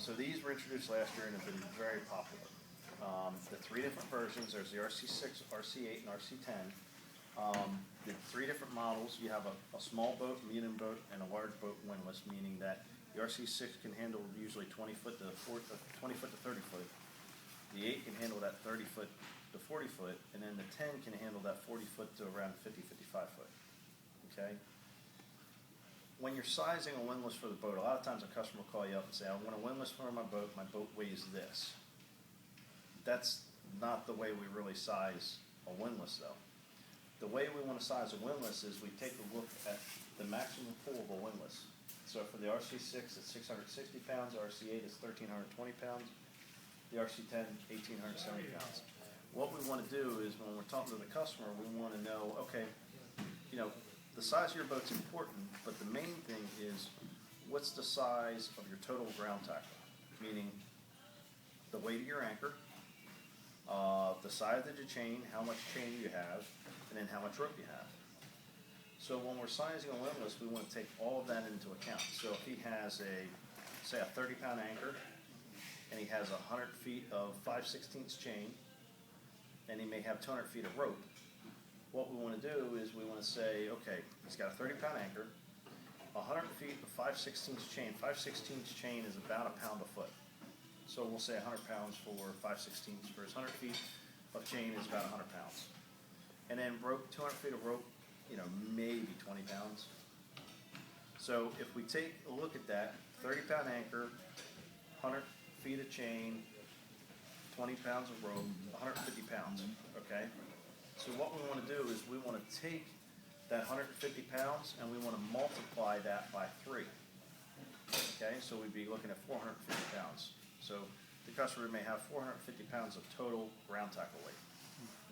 So these were introduced last year and have been very popular. The three different versions, there's the RC6, RC8, and RC10. The three different models, you have a small boat, medium boat, and a large boat windlass, meaning that the RC6 can handle usually 20 foot to 30 foot. The 8 can handle that 30 foot to 40 foot, and then the 10 can handle that 40 foot to around 50, 55 foot. Okay? When you're sizing a windlass for the boat, a lot of times a customer will call you up and say, I want a windlass for my boat weighs this. That's not the way we really size a windlass though. The way we want to size a windlass is we take a look at the maximum pull of a windlass. So for the RC6 it's 660 pounds, the RC8 is 1,320 pounds, the RC10 1,870 pounds. What we want to do is when we're talking to the customer, we want to know, okay, you know, the size of your boat's important, but the main thing is what's the size of your total ground tackle, meaning the weight of your anchor, the size of the chain, how much chain you have, and then how much rope you have. So when we're sizing a windlass, we want to take all of that into account. So if he has say a 30-pound anchor, and he has 100 feet of 5/16 chain, and he may have 200 feet of rope, what we want to do is we want to say, okay, he's got a 30-pound anchor, 100 feet of 5/16 chain. 5/16 chain is about a pound a foot. So we'll say 100 pounds for 5/16. For his 100 feet of chain is about 100 pounds. And then rope, 200 feet of rope, you know, maybe 20 pounds. So if we take a look at that, 30-pound anchor, 100 feet of chain, 20 pounds of rope, 150 pounds, okay? So what we want to do is we want to take that 150 pounds and we want to multiply that by 3. Okay, so we'd be looking at 450 pounds. So the customer may have 450 pounds of total ground tackle weight.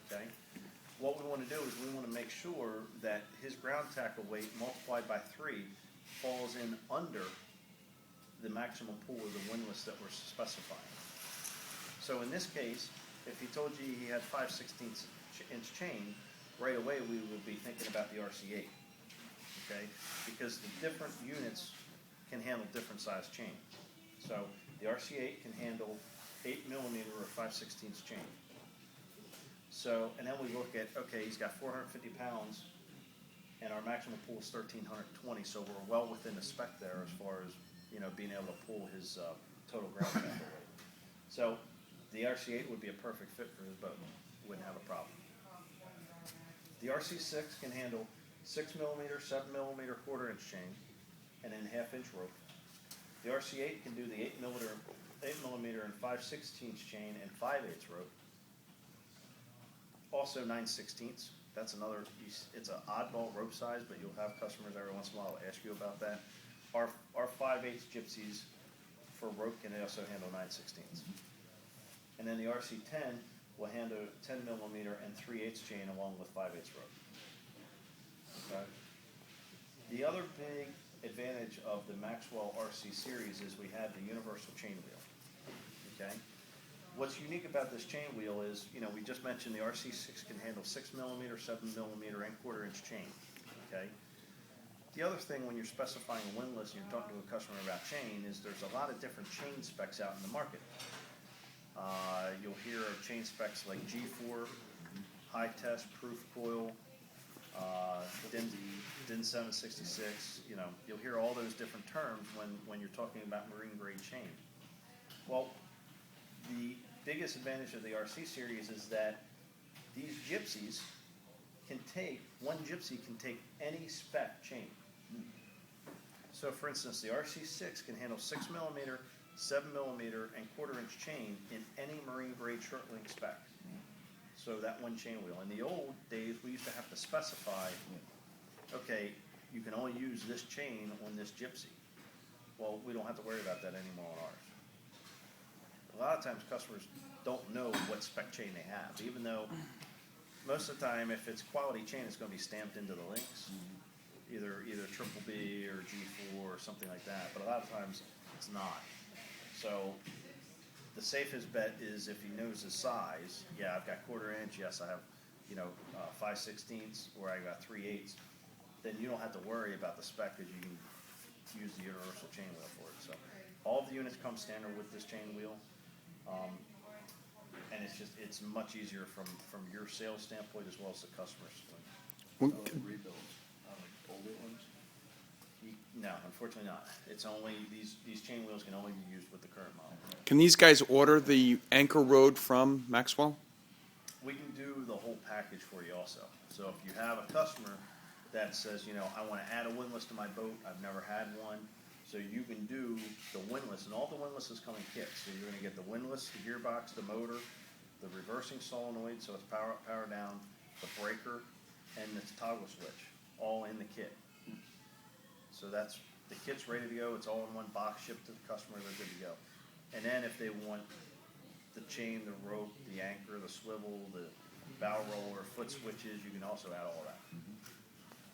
Okay, what we want to do is we want to make sure that his ground tackle weight multiplied by 3 falls in under the maximum pull of the windlass that we're specifying. So in this case, if he told you he had 5/16 inch chain, right away we would be thinking about the RC8, okay? Because the different units can handle different size chain. So the RC8 can handle 8 millimeter or 5/16 chain. So, and then we look at, okay, he's got 450 pounds and our maximum pull is 1,320, so we're well within the spec there as far as, you know, being able to pull his total ground tackle weight. So the RC8 would be a perfect fit for his boat. Wouldn't have a problem. The RC6 can handle 6 millimeter, 7 millimeter, 1/4 inch chain, and then 1/2 inch rope. The RC8 can do the 8 millimeter and 5/16 chain and 5/8 rope. Also 9/16. That's another, it's an oddball rope size, but you'll have customers every once in a while ask you about that. Our 5/8 gypsies for rope can also handle 9/16. And then the RC10 will handle 10 millimeter and 3/8 chain along with 5/8 rope. Okay. The other big advantage of the Maxwell RC series is we have the universal chain wheel. Okay. What's unique about this chain wheel is, you know, we just mentioned the RC6 can handle 6 millimeter, 7 millimeter, and 1/4 inch chain. Okay. The other thing when you're specifying a windlass and you're talking to a customer about chain is there's a lot of different chain specs out in the market. You'll hear of chain specs like G4, high test, proof coil, DIN 766. You know, you'll hear all those different terms when you're talking about marine grade chain. Well, the biggest advantage of the RC series is that these gypsies one gypsy can take any spec chain. So for instance, the RC6 can handle 6 millimeter, 7 millimeter, and 1/4 inch chain in any marine grade short link spec. So that one chain wheel. In the old days, we used to have to specify, okay, you can only use this chain on this gypsy. Well, we don't have to worry about that anymore on ours. A lot of times customers don't know what spec chain they have, even though most of the time if it's quality chain, it's going to be stamped into the links, either triple B or G4 or something like that, but a lot of times it's not. So the safest bet is if he knows his size, yeah, I've got 1/4 inch, yes, I have, you know, 5/16, or I got 3/8, then you don't have to worry about the spec because you can use the universal chain wheel for it. So all of the units come standard with this chain wheel. And it's much easier from your sales standpoint as well as the customer's. Rebuilds on the older ones? No, unfortunately not. It's only, these chain wheels can only be used with the current model. Can these guys order the anchor rod from Maxwell? We can do the whole package for you also. So if you have a customer that says, you know, I want to add a windlass to my boat, I've never had one, so you can do the windlass, and all the windlasses come in kits. So you're going to get the windlass, the gearbox, the motor, the reversing solenoid, so it's power up, power down, the breaker, and the toggle switch, all in the kit. So that's, the kit's ready to go, it's all in one box, shipped to the customer, they're good to go. And then if they want the chain, the rope, the anchor, the swivel, the bow roller, foot switches, you can also add all that.